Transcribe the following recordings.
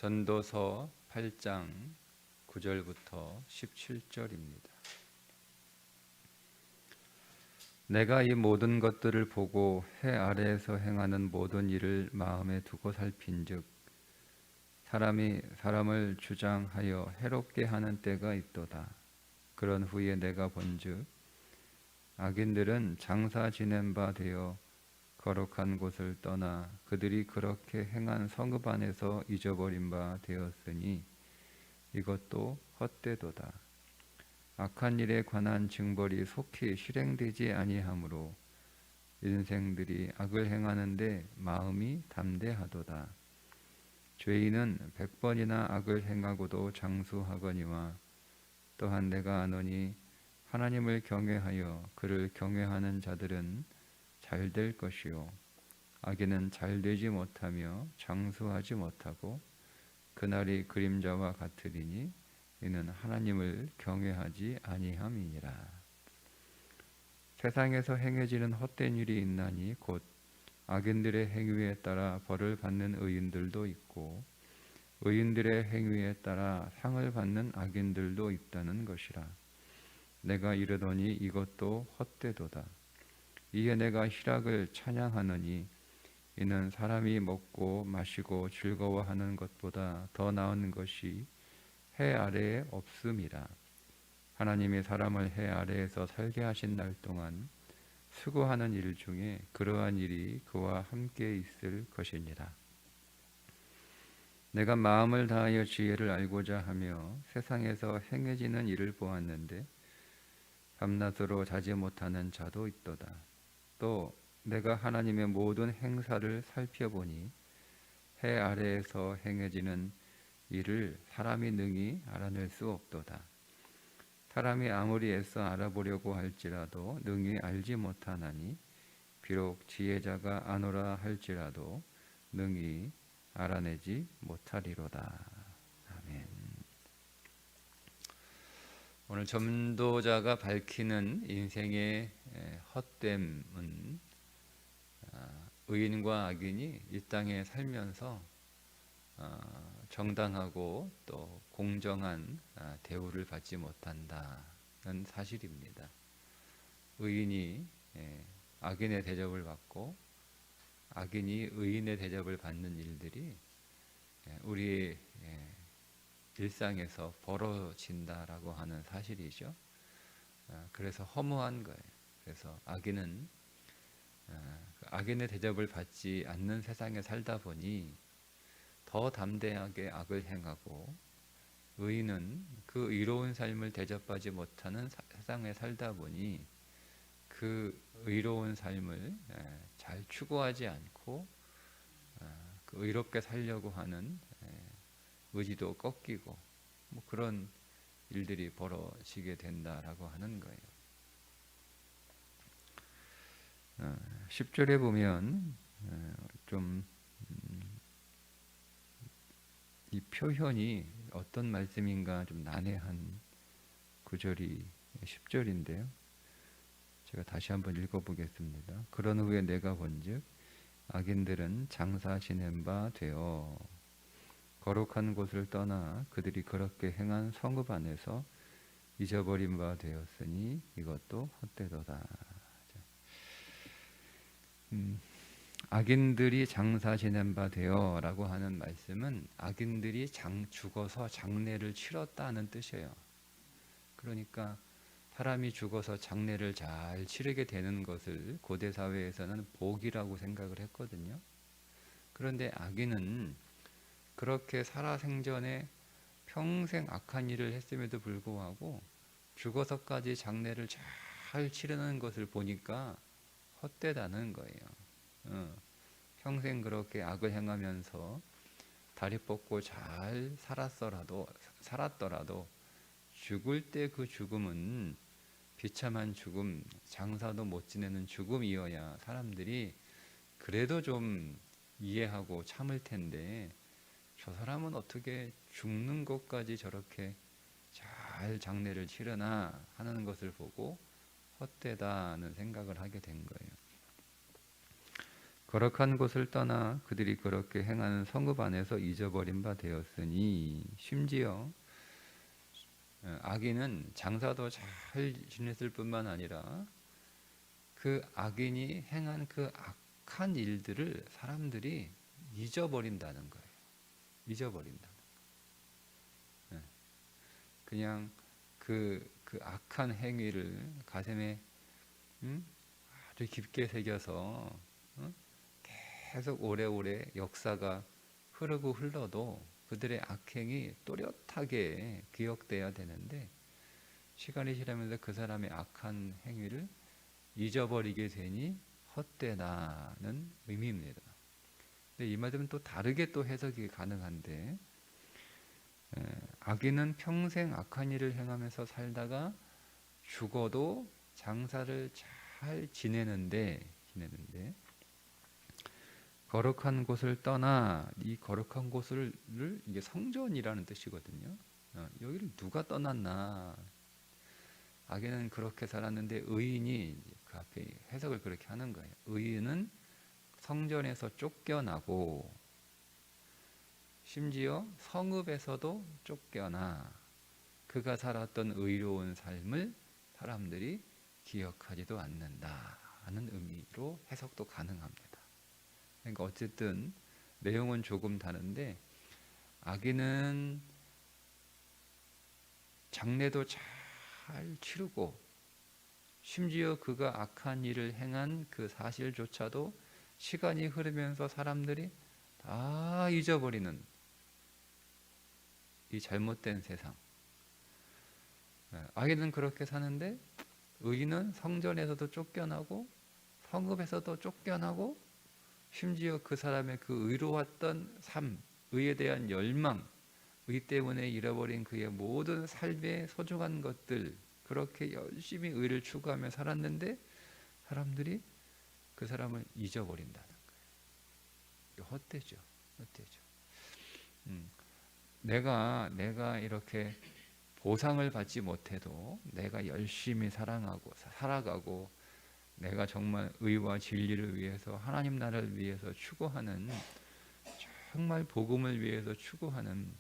전도서 8장 9절부터 17절입니다. 내가 이 모든 것들을 보고 해 아래에서 행하는 모든 일을 마음에 두고 살핀즉 사람이 사람을 주장하여 해롭게 하는 때가 있도다. 그런 후에 내가 본즉 악인들은 장사 지낸 바 되어 거룩한 곳을 떠나 그들이 그렇게 행한 성읍 안에서 잊어버린 바 되었으니 이것도 헛되도다. 악한 일에 관한 징벌이 속히 실행되지 아니하므로 인생들이 악을 행하는데 마음이 담대하도다. 죄인은 100번이나 악을 행하고도 장수하거니와 또한 내가 아노니 하나님을 경외하여 그를 경외하는 자들은 잘 될 것이요 악인은 잘 되지 못하며 장수하지 못하고 그날이 그림자와 같으리니 이는 하나님을 경외하지 아니함이니라. 세상에서 행해지는 헛된 일이 있나니 곧 악인들의 행위에 따라 벌을 받는 의인들도 있고 의인들의 행위에 따라 상을 받는 악인들도 있다는 것이라. 내가 이르더니 이것도 헛되도다. 이에 내가 희락을 찬양하노니 이는 사람이 먹고 마시고 즐거워하는 것보다 더 나은 것이 해 아래에 없음이라. 하나님이 사람을 해 아래에서 살게 하신 날 동안 수고하는 일 중에 그러한 일이 그와 함께 있을 것이니라. 내가 마음을 다하여 지혜를 알고자 하며 세상에서 행해지는 일을 보았는데 밤낮으로 자지 못하는 자도 있도다. 또 내가 하나님의 모든 행사를 살펴보니 해 아래에서 행해지는 이를 사람이 능히 알아낼 수 없도다. 사람이 아무리 애써 알아보려고 할지라도 능히 알지 못하나니 비록 지혜자가 아노라 할지라도 능히 알아내지 못하리로다. 아멘. 오늘 전도자가 밝히는 인생의 헛됨은 의인과 악인이 이 땅에 살면서 정당하고 또 공정한 대우를 받지 못한다는 사실입니다. 의인이 악인의 대접을 받고 악인이 의인의 대접을 받는 일들이 우리의 일상에서 벌어진다라고 하는 사실이죠. 그래서 허무한 거예요. 그래서 악인은 악인의 대접을 받지 않는 세상에 살다 보니 더 담대하게 악을 행하고 의인은 그 의로운 삶을 대접받지 못하는 세상에 살다 보니 그 의로운 삶을 잘 추구하지 않고 그 의롭게 살려고 하는 의지도 꺾이고 뭐 그런 일들이 벌어지게 된다라고 하는 거예요. 10절에 보면 좀 이 표현이 어떤 말씀인가 좀 난해한 구절이 10절인데요. 제가 다시 한번 읽어보겠습니다. 그런 후에 내가 본즉 악인들은 장사 지낸 바 되어 거룩한 곳을 떠나 그들이 그렇게 행한 성읍 안에서 잊어버린 바 되었으니 이것도 헛되도다. 악인들이 장사 지낸 바 되어 라고 하는 말씀은 악인들이 죽어서 장례를 치렀다는 뜻이에요. 그러니까 사람이 죽어서 장례를 잘 치르게 되는 것을 고대 사회에서는 복이라고 생각을 했거든요. 그런데 악인은 그렇게 살아생전에 평생 악한 일을 했음에도 불구하고 죽어서까지 장례를 잘 치르는 것을 보니까 헛되다는 거예요. 평생 그렇게 악을 행하면서 다리 뻗고 잘 살았더라도 죽을 때 그 죽음은 비참한 죽음, 장사도 못 지내는 죽음이어야 사람들이 그래도 좀 이해하고 참을 텐데 저 사람은 어떻게 죽는 것까지 저렇게 잘 장례를 치르나 하는 것을 보고 헛되다는 생각을 하게 된 거예요. 거룩한 곳을 떠나 그들이 그렇게 행하는 성읍 안에서 잊어버린 바 되었으니 심지어 악인은 장사도 잘 지냈을 뿐만 아니라 그 악인이 행한 그 악한 일들을 사람들이 잊어버린다는 거예요. 잊어버린다. 그냥 그 악한 행위를 가슴에 아주 깊게 새겨서 계속 오래오래 역사가 흐르고 흘러도 그들의 악행이 또렷하게 기억돼야 되는데 시간이 지나면서 그 사람의 악한 행위를 잊어버리게 되니 헛되다는 의미입니다. 근데 이 말은 또 다르게 또 해석이 가능한데 악인은 평생 악한 일을 행하면서 살다가 죽어도 장사를 잘 지내는데 거룩한 곳을 떠나 이 거룩한 곳을 이게 성전이라는 뜻이거든요. 여기를 누가 떠났나? 악인은 그렇게 살았는데 의인이 그 앞에 해석을 그렇게 하는 거예요. 의인은 성전에서 쫓겨나고 심지어 성읍에서도 쫓겨나 그가 살았던 의로운 삶을 사람들이 기억하지도 않는다 하는 의미로 해석도 가능합니다. 그러니까 어쨌든 내용은 조금 다른데 악인은 장래도 잘 치르고 심지어 그가 악한 일을 행한 그 사실조차도 시간이 흐르면서 사람들이 다 잊어버리는 이 잘못된 세상. 악인은 그렇게 사는데 의인은 성전에서도 쫓겨나고 성읍에서도 쫓겨나고 심지어 그 사람의 그 의로웠던 삶, 의에 대한 열망, 의 때문에 잃어버린 그의 모든 삶의 소중한 것들 그렇게 열심히 의를 추구하며 살았는데 사람들이 그 사람을 잊어버린다는 거예요. 헛되죠. 헛되죠. 내가 이렇게 보상을 받지 못해도 내가 열심히 살아가고 내가 정말 의와 진리를 위해서 하나님 나라를 위해서 추구하는 정말 복음을 위해서 추구하는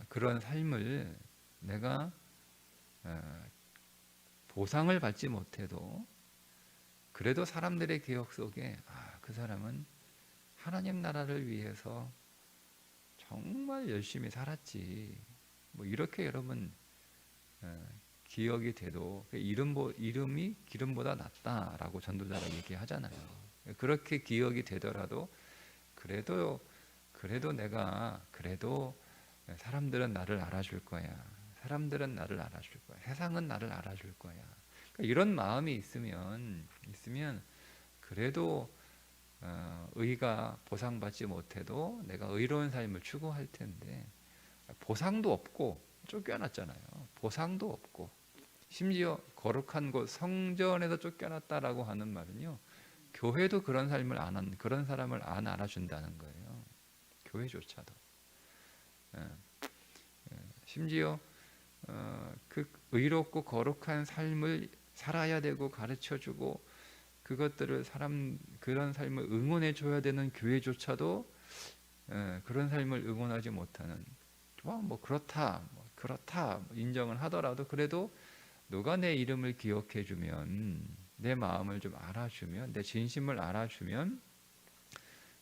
그런 삶을 내가 보상을 받지 못해도 그래도 사람들의 기억 속에 그 사람은 하나님 나라를 위해서 정말 열심히 살았지. 뭐 이렇게 여러분 기억이 돼도 이름이 기름보다 낫다라고 전도자가 얘기하잖아요. 그렇게 기억이 되더라도 그래도 사람들은 나를 알아줄 거야. 사람들은 나를 알아줄 거야. 세상은 나를 알아줄 거야. 그러니까 이런 마음이 있으면 그래도 의가 보상받지 못해도 내가 의로운 삶을 추구할 텐데 보상도 없고 쫓겨났잖아요. 보상도 없고 심지어 거룩한 곳 성전에서 쫓겨났다라고 하는 말은요. 교회도 그런 삶을 그런 사람을 안 알아준다는 거예요. 교회조차도. 심지어 그 의롭고 거룩한 삶을 살아야 되고 가르쳐주고 그것들을 그런 삶을 응원해 줘야 되는 교회조차도 그런 삶을 응원하지 못하는 뭐 그렇다 인정을 하더라도 그래도 누가 내 이름을 기억해 주면 내 마음을 좀 알아주면 내 진심을 알아주면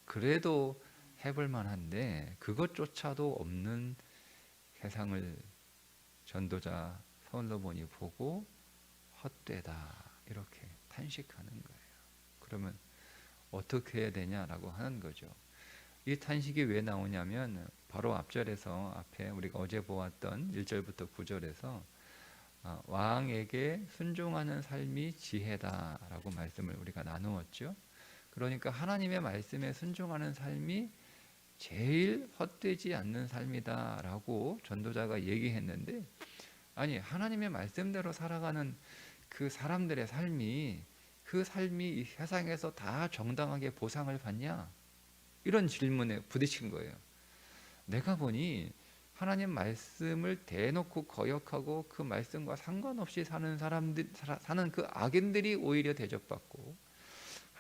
그래도 해볼 만한데 그것조차도 없는 세상을 전도자 솔로몬이 보고 헛되다 이렇게 탄식하는 거예요. 그러면 어떻게 해야 되냐라고 하는 거죠. 이 탄식이 왜 나오냐면 바로 앞절에서 앞에 우리가 어제 보았던 1절부터 9절에서 왕에게 순종하는 삶이 지혜다라고 말씀을 우리가 나누었죠. 그러니까 하나님의 말씀에 순종하는 삶이 제일 헛되지 않는 삶이다라고 전도자가 얘기했는데 아니 하나님의 말씀대로 살아가는 그 사람들의 삶이 이 세상에서 다 정당하게 보상을 받냐? 이런 질문에 부딪힌 거예요. 내가 보니 하나님 말씀을 대놓고 거역하고 그 말씀과 상관없이 사는 사람들 사는 그 악인들이 오히려 대접받고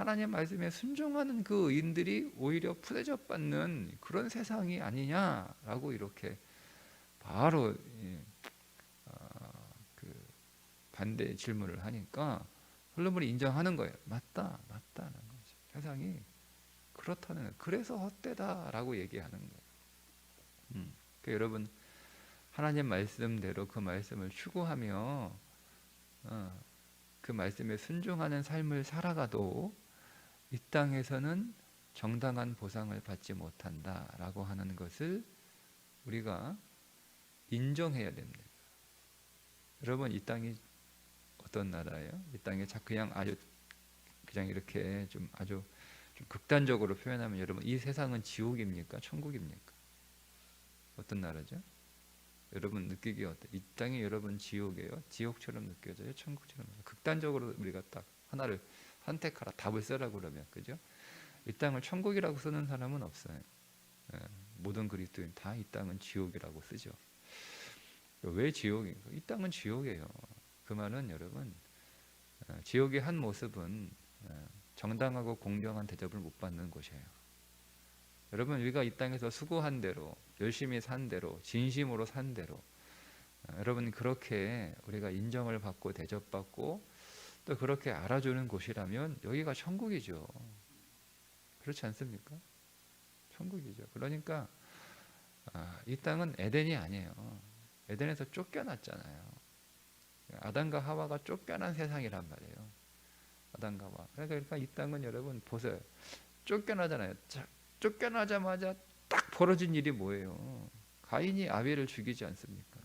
하나님 말씀에 순종하는 그 의인들이 오히려 푸대접 받는 그런 세상이 아니냐라고 이렇게 바로 그 반대 질문을 하니까 솔로몬이 인정하는 거예요. 맞다, 맞다는 거죠. 세상이 그렇다는 거예요. 그래서 헛되다라고 얘기하는 거예요. 그러니까 여러분 하나님 말씀대로 그 말씀을 추구하며 그 말씀에 순종하는 삶을 살아가도 이 땅에서는 정당한 보상을 받지 못한다라고 하는 것을 우리가 인정해야 됩니다. 여러분 이 땅이 어떤 나라예요? 이 땅에 그냥 아주 그냥 이렇게 좀 아주 좀 극단적으로 표현하면 여러분 이 세상은 지옥입니까? 천국입니까? 어떤 나라죠? 여러분 느끼기 어때? 이 땅이 여러분 지옥이에요? 지옥처럼 느껴져요? 천국처럼? 극단적으로 우리가 딱 하나를 선택하라 답을 쓰라고 그러면 그죠? 이 땅을 천국이라고 쓰는 사람은 없어요. 모든 그리스도인 다 이 땅은 지옥이라고 쓰죠. 왜 지옥인가? 이 땅은 지옥이에요. 그 말은 여러분 지옥의 한 모습은 정당하고 공정한 대접을 못 받는 곳이에요. 여러분 우리가 이 땅에서 수고한 대로 열심히 산 대로 진심으로 산 대로 여러분 그렇게 우리가 인정을 받고 대접받고 또 그렇게 알아주는 곳이라면 여기가 천국이죠. 그렇지 않습니까? 천국이죠. 그러니까 이 땅은 에덴이 아니에요. 에덴에서 쫓겨났잖아요. 아담과 하와가 쫓겨난 세상이란 말이에요. 아담과 하와. 그러니까 이 땅은 여러분 보세요. 쫓겨나잖아요. 쫓겨나자마자 딱 벌어진 일이 뭐예요? 가인이 아벨을 죽이지 않습니까?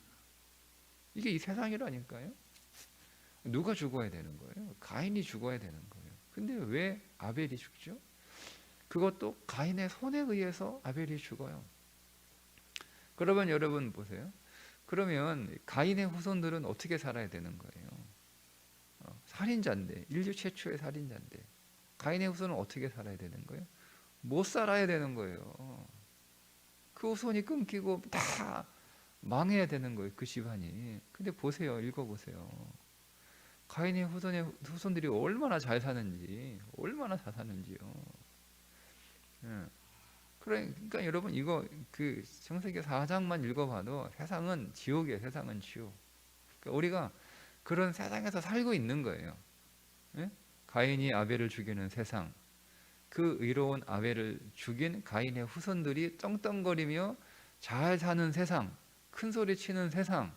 이게 이 세상이라니까요. 누가 죽어야 되는 거예요? 가인이 죽어야 되는 거예요. 근데 왜 아벨이 죽죠? 그것도 가인의 손에 의해서 아벨이 죽어요. 그러면 여러분 보세요. 그러면 가인의 후손들은 어떻게 살아야 되는 거예요? 살인자인데, 인류 최초의 살인자인데 가인의 후손은 어떻게 살아야 되는 거예요? 못 살아야 되는 거예요. 그 후손이 끊기고 다 망해야 되는 거예요. 그 집안이. 근데 보세요. 읽어보세요. 가인의 후손들이 얼마나 잘 사는지, 얼마나 잘 사는지요. 그러니까 여러분 이거 그 창세기 4장만 읽어봐도 세상은 지옥이에요. 세상은 지옥. 그러니까 우리가 그런 세상에서 살고 있는 거예요. 가인이 아벨을 죽이는 세상. 그 의로운 아벨을 죽인 가인의 후손들이 떵떵거리며 잘 사는 세상, 큰 소리 치는 세상,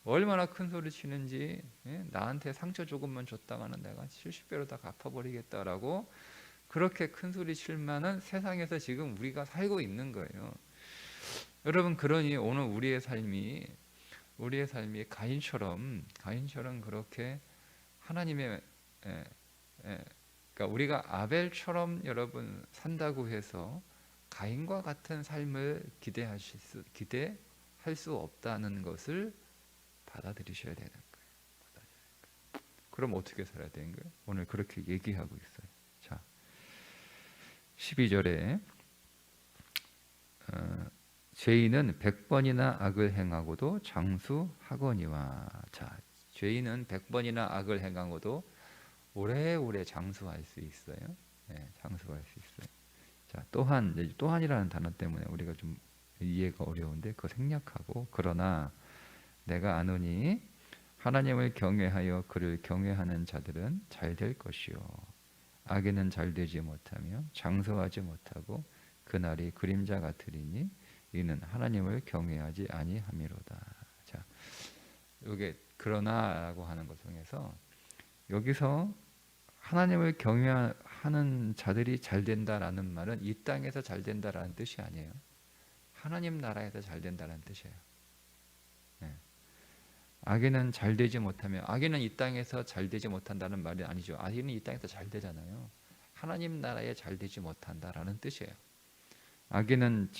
얼마나 큰 소리 치는지 나한테 상처 조금만 줬다가는 내가 70배로 다 갚아버리겠다라고 그렇게 큰 소리 칠 만한 세상에서 지금 우리가 살고 있는 거예요. 여러분 그러니 오늘 우리의 삶이 가인처럼 그렇게 하나님의 그러니까 우리가 아벨처럼 여러분 산다고 해서 가인과 같은 삶을 기대할 수 없다는 것을 받아들이셔야 되는 거예요. 그럼 어떻게 살아야 되는 거예요? 오늘 그렇게 얘기하고 있어요. 자, 12절에 죄인은 100번이나 악을 행하고도 장수하거니와. 자, 죄인은 100번이나 악을 행하고도 오래오래 장수할 수 있어요. 장수할 수 있어요. 자, 또한이라는 단어 때문에 우리가 좀 이해가 어려운데 그거 생략하고 그러나 내가 아노니 하나님을 경외하여 그를 경외하는 자들은 잘 될 것이요 악에는 잘 되지 못하며 장수하지 못하고 그날이 그림자 같으리니 이는 하나님을 경외하지 아니함이로다. 자, 이게 그러나라고 하는 것 중에서 여기서 하나님을 경외하는 자들이 잘 된다라는 말은 이 땅에서 잘 된다라는 뜻이 아니에요. 하나님 나라에서 잘 된다라는 뜻이에요. 악인은 잘 되지 못하며 악인은 이 땅에서 잘 되지 못한다는 말이 아니죠. 악인은 이 땅에서 잘 되잖아요. 하나님 나라에 잘 되지 못한다라는 뜻이에요. 악인은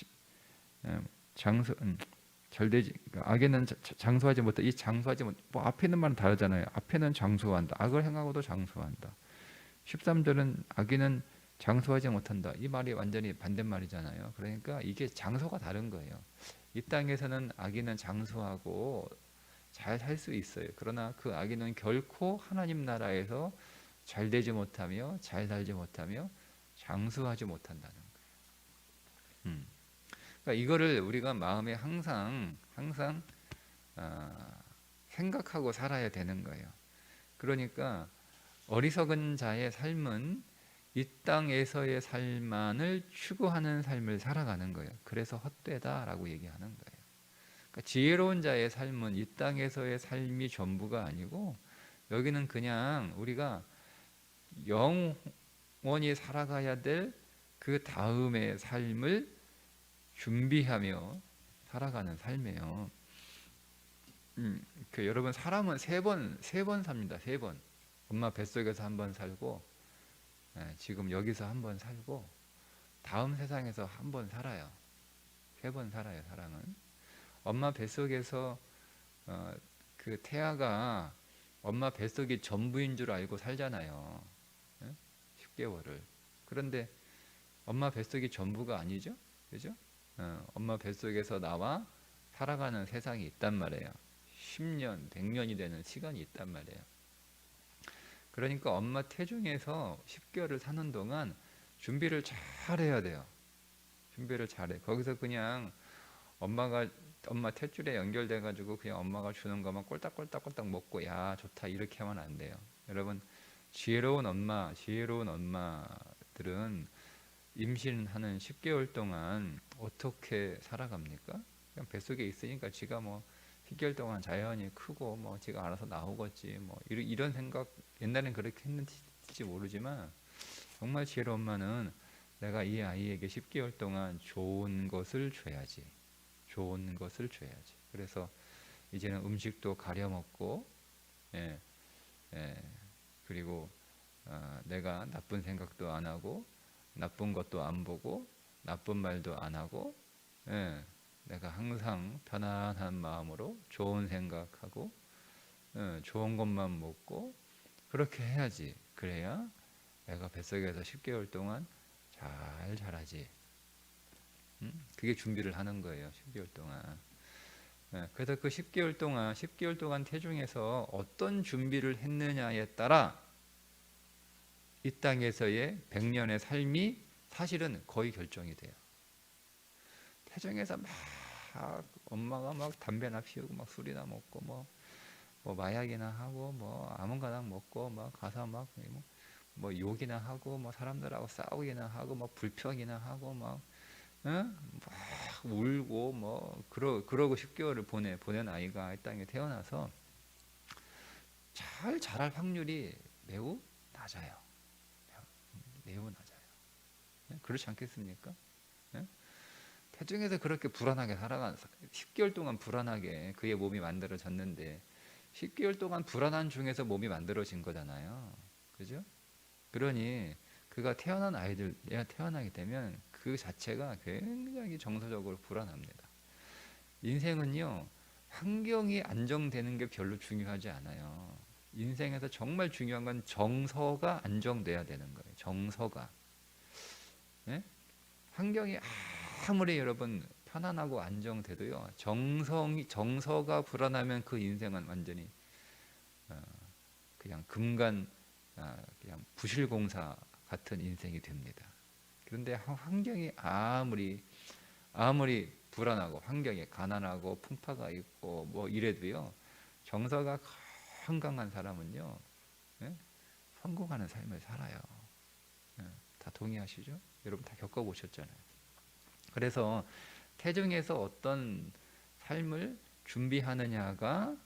잘 되지 악인은 장수하지 못해. 이 장수하지 못. 뭐 앞에 있는 말은 다르잖아요. 앞에는 장수한다. 악을 행하고도 장수한다. 13절은 악인은 장수하지 못한다. 이 말이 완전히 반대말이잖아요. 그러니까 이게 장소가 다른 거예요. 이 땅에서는 악인은 장수하고 잘 살 수 있어요. 그러나 그 악인은 결코 하나님 나라에서 잘 되지 못하며 잘 살지 못하며 장수하지 못한다는 거예요. 그러니까 이거를 우리가 마음에 항상 생각하고 살아야 되는 거예요. 그러니까 어리석은 자의 삶은 이 땅에서의 삶만을 추구하는 삶을 살아가는 거예요. 그래서 헛되다라고 얘기하는 거예요. 그러니까 지혜로운 자의 삶은 이 땅에서의 삶이 전부가 아니고 여기는 그냥 우리가 영원히 살아가야 될 그 다음의 삶을 준비하며 살아가는 삶이에요. 여러분 사람은 세 번 삽니다. 세 번. 엄마 뱃속에서 한 번 살고, 지금 여기서 한 번 살고, 다음 세상에서 한 번 살아요. 세 번 살아요. 사람은. 엄마 뱃속에서 그 태아가 엄마 뱃속이 전부인 줄 알고 살잖아요. 10개월을. 그런데 엄마 뱃속이 전부가 아니죠. 그죠? 엄마 뱃속에서 나와 살아가는 세상이 있단 말이에요. 10년, 100년이 되는 시간이 있단 말이에요. 그러니까 엄마 태중에서 10개월을 사는 동안 준비를 잘 해야 돼요. 준비를 잘해. 거기서 그냥 엄마 탯줄에 연결돼 가지고 그냥 엄마가 주는 것만 꼴딱꼴딱 먹고 야 좋다 이렇게 하면 안 돼요. 여러분 지혜로운 엄마들은 임신하는 10개월 동안 어떻게 살아갑니까? 그냥 뱃속에 있으니까 지가 뭐 10개월 동안 자연히 크고 뭐 지가 알아서 나오겠지 뭐 이런 생각 옛날엔 그렇게 했는지 모르지만 정말 지혜로운 엄마는 내가 이 아이에게 10개월 동안 좋은 것을 줘야지. 좋은 것을 줘야지. 그래서 이제는 음식도 가려 먹고, 예, 그리고 내가 나쁜 생각도 안 하고, 나쁜 것도 안 보고, 나쁜 말도 안 하고, 내가 항상 편안한 마음으로 좋은 생각하고, 좋은 것만 먹고, 그렇게 해야지. 그래야 애가 뱃속에서 10개월 동안 잘 자라지. 그게 준비를 하는 거예요. 10개월 동안. 그래서 그 10개월 동안 태중에서 어떤 준비를 했느냐에 따라 이 땅에서의 100년의 삶이 사실은 거의 결정이 돼요. 태중에서 막 엄마가 막 담배나 피우고 막 술이나 먹고 뭐 마약이나 하고 뭐 아무거나 먹고 막 가서 뭐 욕이나 하고 뭐 사람들하고 싸우기나 하고 뭐 불평이나 하고 막 울고 뭐 그러고 10개월을 보낸 아이가 이 땅에 태어나서 잘 자랄 확률이 매우 낮아요. 매우 낮아요. 그렇지 않겠습니까? 태중에서 그렇게 불안하게 살아간 10개월 동안 불안하게 그의 몸이 만들어졌는데 10개월 동안 불안한 중에서 몸이 만들어진 거잖아요. 그죠? 그러니 그가 태어나게 되면 그 자체가 굉장히 정서적으로 불안합니다. 인생은요, 환경이 안정되는 게 별로 중요하지 않아요. 인생에서 정말 중요한 건 정서가 안정돼야 되는 거예요. 정서가. 네? 환경이 아무리 여러분 편안하고 안정돼도요, 정서가 불안하면 그 인생은 완전히 그냥 그냥 부실공사 같은 인생이 됩니다. 그런데 환경이 아무리 불안하고 환경에 가난하고 풍파가 있고 뭐 이래도요, 정서가 건강한 사람은요, 성공하는 삶을 살아요. 다 동의하시죠? 여러분 다 겪어보셨잖아요. 그래서 태중에서 어떤 삶을 준비하느냐가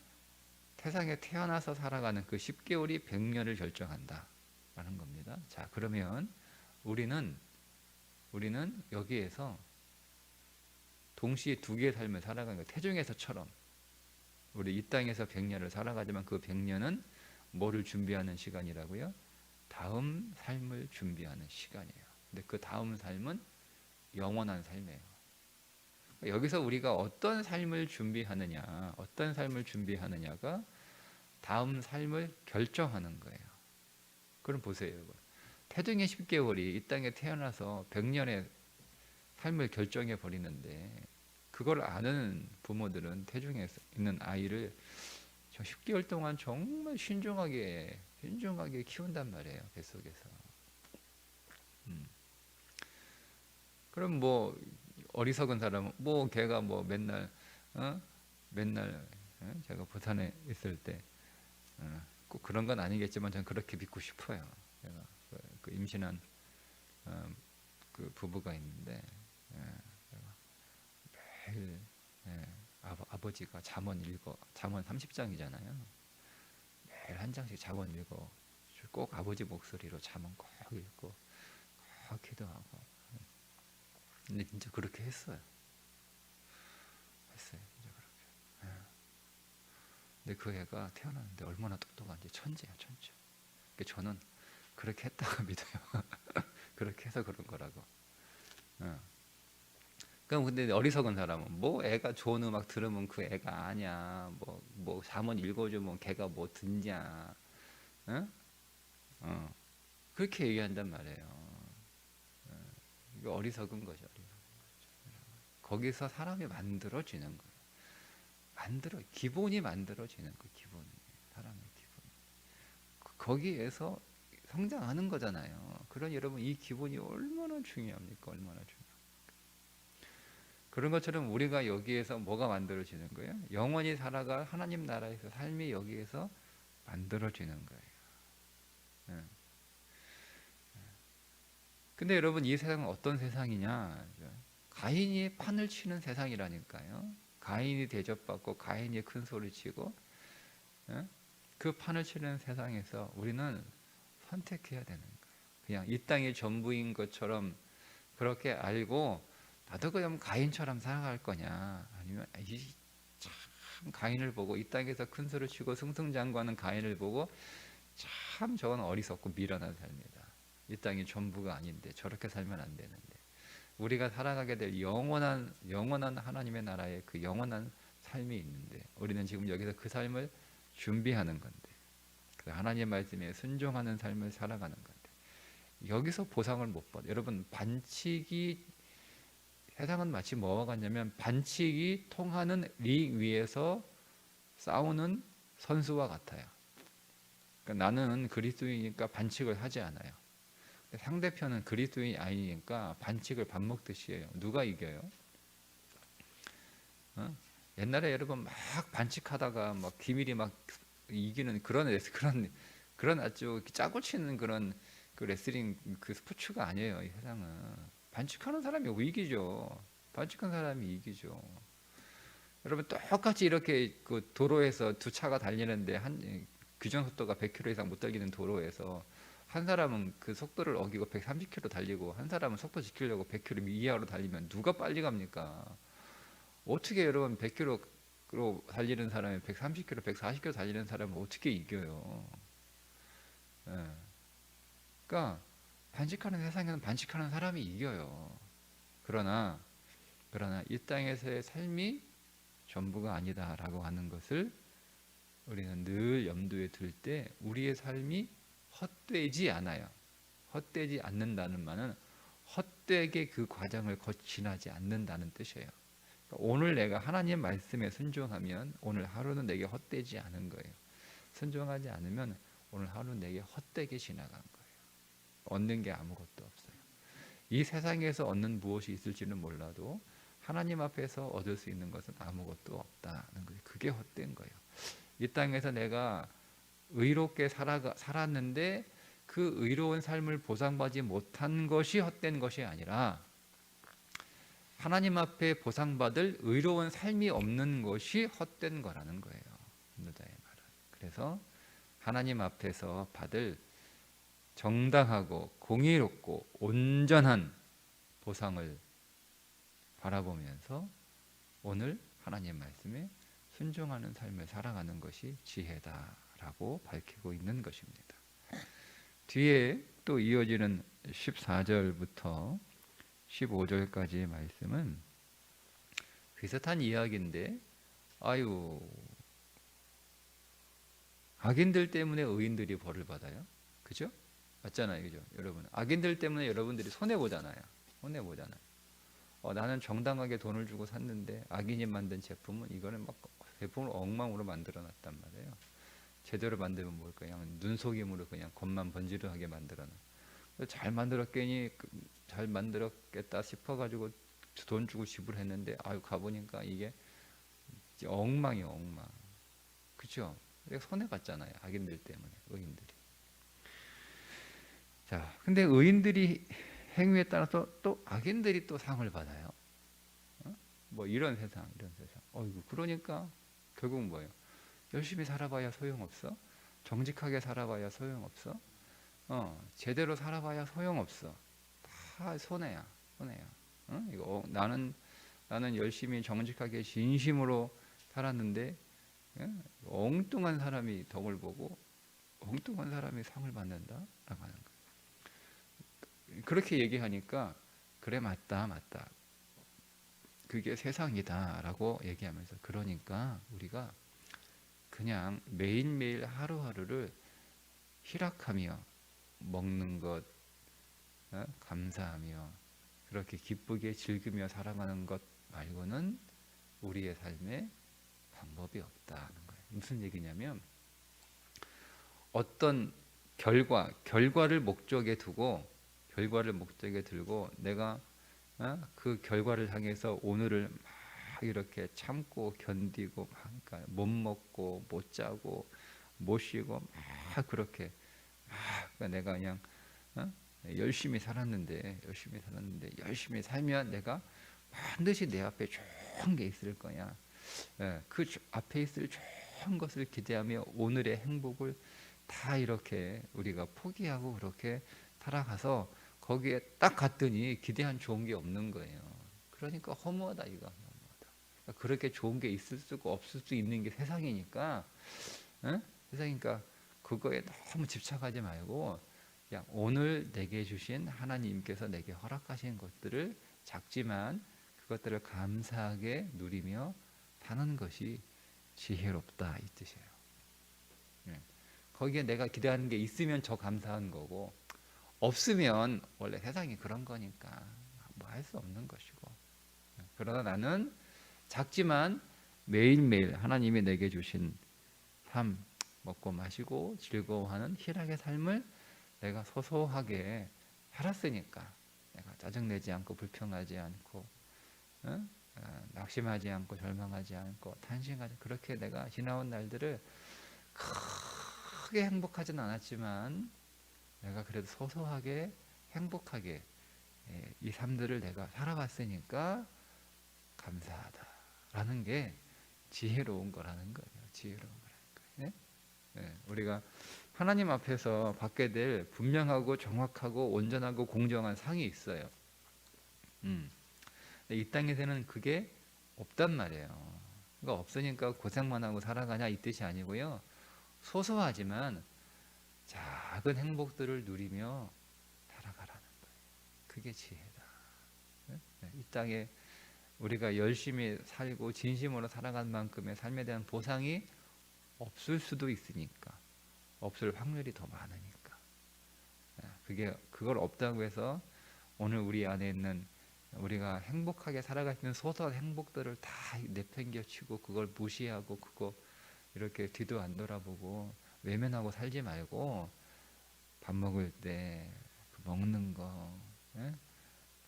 세상에 태어나서 살아가는 그 10개월이 100년을 결정한다 라는 겁니다. 자, 그러면 우리는 여기에서 동시에 두 개의 삶을 살아가는 거예요. 태중에서처럼 우리 이 땅에서 100년을 살아가지만 그 100년은 뭐를 준비하는 시간이라고요? 다음 삶을 준비하는 시간이에요. 근데 그 다음 삶은 영원한 삶이에요. 여기서 우리가 어떤 삶을 준비하느냐가 다음 삶을 결정하는 거예요. 그럼 보세요, 여러분. 태중의 10개월이 이 땅에 태어나서 100년의 삶을 결정해 버리는데 그걸 아는 부모들은 태중에 있는 아이를 10개월 동안 정말 신중하게 신중하게 키운단 말이에요, 뱃속에서. 그럼 뭐 어리석은 사람은 뭐 걔가 뭐 맨날 맨날 제가 부산에 있을 때 꼭 그런 건 아니겠지만 저는 그렇게 믿고 싶어요. 제가 그 임신한 그 부부가 있는데 매일 아버지가 잠언 읽어, 잠언 30장이잖아요. 매일 한 장씩 잠언 읽어. 꼭 아버지 목소리로 잠언 꼭 읽고 꼭 기도하고. 근데 진짜 그렇게 했어요. 진짜 그렇게. 근데 그 애가 태어났는데 얼마나 똑똑한지 천재야, 천재. 그러니까 저는 그렇게 했다고 믿어요. 그렇게 해서 그런 거라고. 그럼 근데 어리석은 사람은 뭐 애가 좋은 음악 들으면 그 애가 아냐, 뭐 잠언 읽어주면 걔가 뭐 듣냐, 응? 그렇게 얘기한단 말이에요. 이거 어리석은 거죠. 거기서 사람이 만들어지는 거예요. 기본이 만들어지는 거예요. 기본이. 사람의 기본. 거기에서 성장하는 거잖아요. 그러니 여러분 이 기본이 얼마나 중요합니까? 얼마나 중요합니까? 그런 것처럼 우리가 여기에서 뭐가 만들어지는 거예요? 영원히 살아갈 하나님 나라에서 삶이 여기에서 만들어지는 거예요. 예. 근데 여러분 이 세상은 어떤 세상이냐? 가인이 판을 치는 세상이라니까요. 가인이 대접받고 가인이 큰 소리 치고 그 판을 치는 세상에서 우리는 선택해야 되는 거예요. 그냥 이 땅이 전부인 것처럼 그렇게 알고 나도 그럼 가인처럼 살아갈 거냐, 아니면 참 가인을 보고 이 땅에서 큰 소리 치고 승승장구하는 가인을 보고 참 저건 어리석고 미련한 삶이다. 이 땅이 전부가 아닌데 저렇게 살면 안 되는데 우리가 살아가게 될 영원한 하나님의 나라의 그 영원한 삶이 있는데 우리는 지금 여기서 그 삶을 준비하는 건데 그 하나님의 말씀에 순종하는 삶을 살아가는 건데 여기서 보상을 못 받아. 여러분 반칙이 세상은 마치 뭐와 같냐면 반칙이 통하는 링 위에서 싸우는 선수와 같아요. 그러니까 나는 그리스도이니까 반칙을 하지 않아요. 상대편은 그리스도인이 아니니까 반칙을 밥 먹듯이 해요. 누가 이겨요? 옛날에 여러분 막 반칙하다가 막 기밀이 막 이기는 그런 아주 짜고 치는 그런 그 레슬링 그 스포츠가 아니에요. 이 세상은 반칙하는 사람이 이기죠. 반칙한 사람이 이기죠. 여러분 똑같이 이렇게 그 도로에서 두 차가 달리는데 한 규정 속도가 100km 이상 못 달리는 도로에서 한 사람은 그 속도를 어기고 130km 달리고 한 사람은 속도 지키려고 100km 이하로 달리면 누가 빨리 갑니까? 어떻게 여러분 100km로 달리는 사람이 130km, 140km 달리는 사람을 어떻게 이겨요? 예. 그러니까 반칙하는 세상에는 반칙하는 사람이 이겨요. 그러나 이 땅에서의 삶이 전부가 아니다라고 하는 것을 우리는 늘 염두에 둘 때 우리의 삶이 헛되지 않아요. 헛되지 않는다는 말은 헛되게 그 과정을 지나지 않는다는 뜻이에요. 그러니까 오늘 내가 하나님 말씀에 순종하면 오늘 하루는 내게 헛되지 않은 거예요. 순종하지 않으면 오늘 하루는 내게 헛되게 지나간 거예요. 얻는 게 아무것도 없어요. 이 세상에서 얻는 무엇이 있을지는 몰라도 하나님 앞에서 얻을 수 있는 것은 아무것도 없다는 거예요. 그게 헛된 거예요. 이 땅에서 내가 의롭게 살았는데 그 의로운 삶을 보상받지 못한 것이 헛된 것이 아니라 하나님 앞에 보상받을 의로운 삶이 없는 것이 헛된 거라는 거예요. 누다의 말은. 그래서 하나님 앞에서 받을 정당하고 공의롭고 온전한 보상을 바라보면서 오늘 하나님 말씀에 순종하는 삶을 살아가는 것이 지혜다라고 밝히고 있는 것입니다. 뒤에 또 이어지는 14절부터 15절까지의 말씀은 비슷한 이야기인데 악인들 때문에 의인들이 벌을 받아요. 그죠? 맞잖아요. 그죠? 여러분 악인들 때문에 여러분들이 손해보잖아요. 나는 정당하게 돈을 주고 샀는데 악인이 만든 제품은 이거는 막 제품을 엉망으로 만들어 놨단 말이에요. 제대로 만들면 뭘까요? 그냥 눈속임으로 그냥 겉만 번지르하게 만들어놔. 잘 만들었겠니? 잘 만들었겠다 싶어가지고 돈 주고 지불했는데 아유 가보니까 이게 엉망이야 엉망. 그죠? 내가 손해 봤잖아요. 악인들 때문에 의인들이. 자, 근데 의인들이 행위에 따라서 또 악인들이 또 상을 받아요. 뭐 이런 세상, 이런 세상. 어이구, 그러니까 결국 뭐예요? 열심히 살아봐야 소용없어. 정직하게 살아봐야 소용없어. 제대로 살아봐야 소용없어. 다 손해야, 손해야. 이거 나는 열심히 정직하게 진심으로 살았는데 엉뚱한 사람이 덕을 보고 엉뚱한 사람이 상을 받는다라고 하는 거예요. 그렇게 얘기하니까 그래 맞다 맞다. 그게 세상이다라고 얘기하면서 그러니까 우리가 그냥 매일매일 하루하루를 희락하며 먹는 것 감사하며 그렇게 기쁘게 즐기며 살아가는 것 말고는 우리의 삶에 방법이 없다는 거예요. 무슨 얘기냐면 어떤 결과를 목적에 두고 내가 그 결과를 향해서 오늘을 막 이렇게 참고 견디고 그러니까 못 먹고 못 자고 못 쉬고 막 그렇게 그러니까 내가 그냥 열심히 살았는데 열심히 살면 내가 반드시 내 앞에 좋은 게 있을 거야. 그 앞에 있을 좋은 것을 기대하며 오늘의 행복을 다 이렇게 우리가 포기하고 그렇게 살아가서 거기에 딱 갔더니 기대한 좋은 게 없는 거예요. 그러니까 허무하다 이거. 허무하다. 그렇게 좋은 게 있을 수가 없을 수 있는 게 세상이니까 세상이니까 그거에 너무 집착하지 말고 그냥 오늘 내게 주신 하나님께서 내게 허락하신 것들을 작지만 그것들을 감사하게 누리며 사는 것이 지혜롭다 이 뜻이에요. 거기에 내가 기대하는 게 있으면 저 감사한 거고 없으면 원래 세상이 그런 거니까 뭐 할 수 없는 것이고 그러나 나는 작지만 매일매일 하나님이 내게 주신 삶 먹고 마시고 즐거워하는 희락의 삶을 내가 소소하게 살았으니까 내가 짜증내지 않고 불평하지 않고 낙심하지 않고 절망하지 않고 탄식하지 그렇게 내가 지나온 날들을 크게 행복하진 않았지만 내가 그래도 소소하게 행복하게 이 삶들을 내가 살아봤으니까 감사하다라는 게 지혜로운 거라는 거예요. 지혜로운 거라는 거예요. 우리가 하나님 앞에서 받게 될 분명하고 정확하고 온전하고 공정한 상이 있어요. 이 땅에서는 그게 없단 말이에요. 그러니까 없으니까 고생만 하고 살아가냐 이 뜻이 아니고요. 소소하지만 작은 행복들을 누리며 살아가라는 거예요. 그게 지혜다. 이 땅에 우리가 열심히 살고 진심으로 살아간 만큼의 삶에 대한 보상이 없을 수도 있으니까 없을 확률이 더 많으니까 그걸 없다고 해서 오늘 우리 안에 있는 우리가 행복하게 살아갈 수 있는 소소한 행복들을 다 내팽겨치고 그걸 무시하고 그거 이렇게 뒤도 안 돌아보고 외면하고 살지 말고 밥 먹을 때 그 먹는 거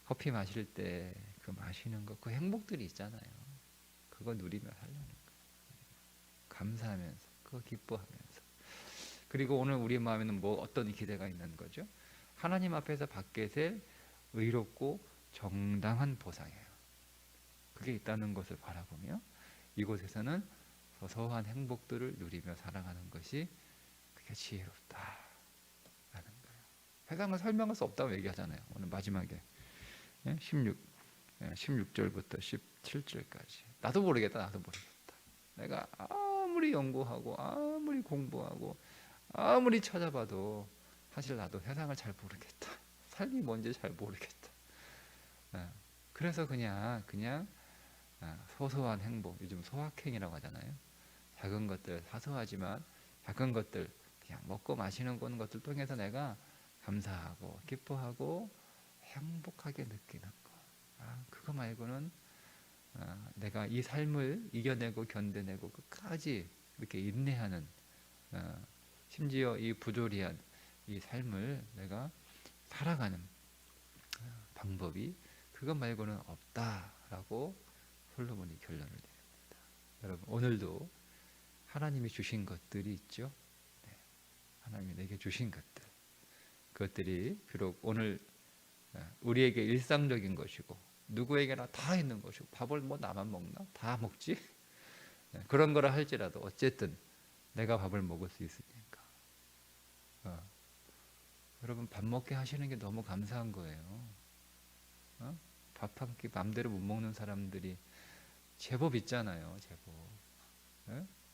커피 마실 때 그 마시는 거 그 행복들이 있잖아요. 그거 누리며 살려는 거예요. 감사하면서 그거 기뻐하면서 그리고 오늘 우리 마음에는 뭐 어떤 기대가 있는 거죠? 하나님 앞에서 받게 될 의롭고 정당한 보상이에요. 그게 있다는 것을 바라보며 이곳에서는 소소한 행복들을 누리며 살아가는 것이 그게 지혜롭다라는 거예요. 세상을 설명할 수 없다고 얘기하잖아요. 오늘 마지막에 16절부터 17절까지 나도 모르겠다. 내가 아무리 연구하고 아무리 공부하고 아무리 찾아봐도 사실 나도 세상을 잘 모르겠다. 삶이 뭔지 잘 모르겠다. 그래서 그냥 소소한 행복, 요즘 소확행이라고 하잖아요. 작은 것들, 사소하지만 작은 것들, 그냥 먹고 마시는 것들 통해서 내가 감사하고 기뻐하고 행복하게 느끼는 거. 그거 말고는 내가 이 삶을 이겨내고 견뎌내고 끝까지 이렇게 인내하는 심지어 이 부조리한 이 삶을 내가 살아가는 방법이 그것 말고는 없다라고 솔로몬이 결론을 내립니다. 여러분, 오늘도 하나님이 주신 것들이 있죠. 네, 하나님이 내게 주신 것들, 그것들이 비록 오늘 우리에게 일상적인 것이고 누구에게나 다 있는 것이고, 밥을 뭐 나만 먹나? 다 먹지? 그런 거라 할지라도 어쨌든 내가 밥을 먹을 수 있으니까 여러분, 밥 먹게 하시는 게 너무 감사한 거예요. 밥 한 끼 맘대로 못 먹는 사람들이 제법 있잖아요. 제법.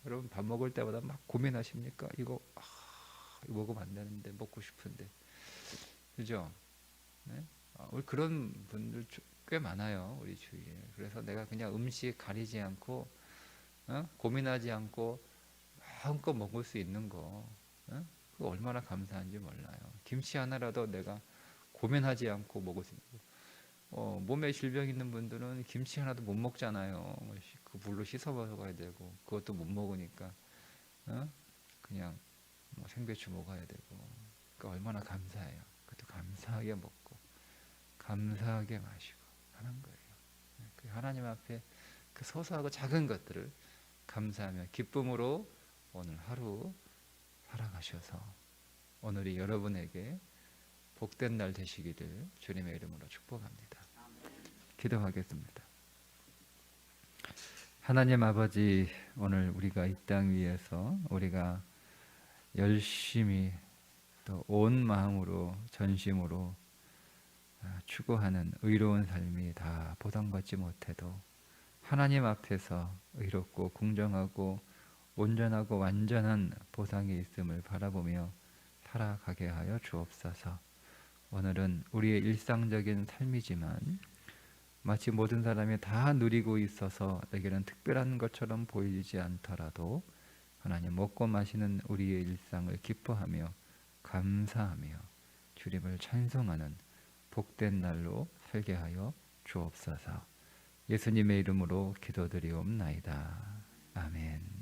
여러분, 밥 먹을 때마다 막 고민하십니까? 이거 먹으면 안 되는데, 먹고 싶은데, 그죠? 네? 우리 그런 분들 꽤 많아요, 우리 주위에. 그래서 내가 그냥 음식 가리지 않고 고민하지 않고 마음껏 먹을 수 있는 거, 그거 얼마나 감사한지 몰라요. 김치 하나라도 내가 고민하지 않고 먹을 수 있는 거. 몸에 질병 있는 분들은 김치 하나도 못 먹잖아요. 그 물로 씻어 먹어야 되고, 그것도 못 먹으니까 그냥 뭐 생배추 먹어야 되고. 그러니까 얼마나 감사해요. 그것도 감사하게 먹고 감사하게 마시고 하는 거예요. 그 하나님 앞에 그 소소하고 작은 것들을 감사하며 기쁨으로 오늘 하루 살아가셔서 오늘이 여러분에게 복된 날 되시기를 주님의 이름으로 축복합니다. 기도하겠습니다. 하나님 아버지, 오늘 우리가 이 땅 위에서 우리가 열심히 또 온 마음으로 전심으로 추구하는 의로운 삶이 다 보상받지 못해도 하나님 앞에서 의롭고 공정하고 온전하고 완전한 보상이 있음을 바라보며 살아가게 하여 주옵소서. 오늘은 우리의 일상적인 삶이지만 마치 모든 사람이 다 누리고 있어서 내게는 특별한 것처럼 보이지 않더라도 하나님, 먹고 마시는 우리의 일상을 기뻐하며 감사하며 주님을 찬송하는 복된 날로 살게 하여 주옵소서. 예수님의 이름으로 기도드리옵나이다. 아멘.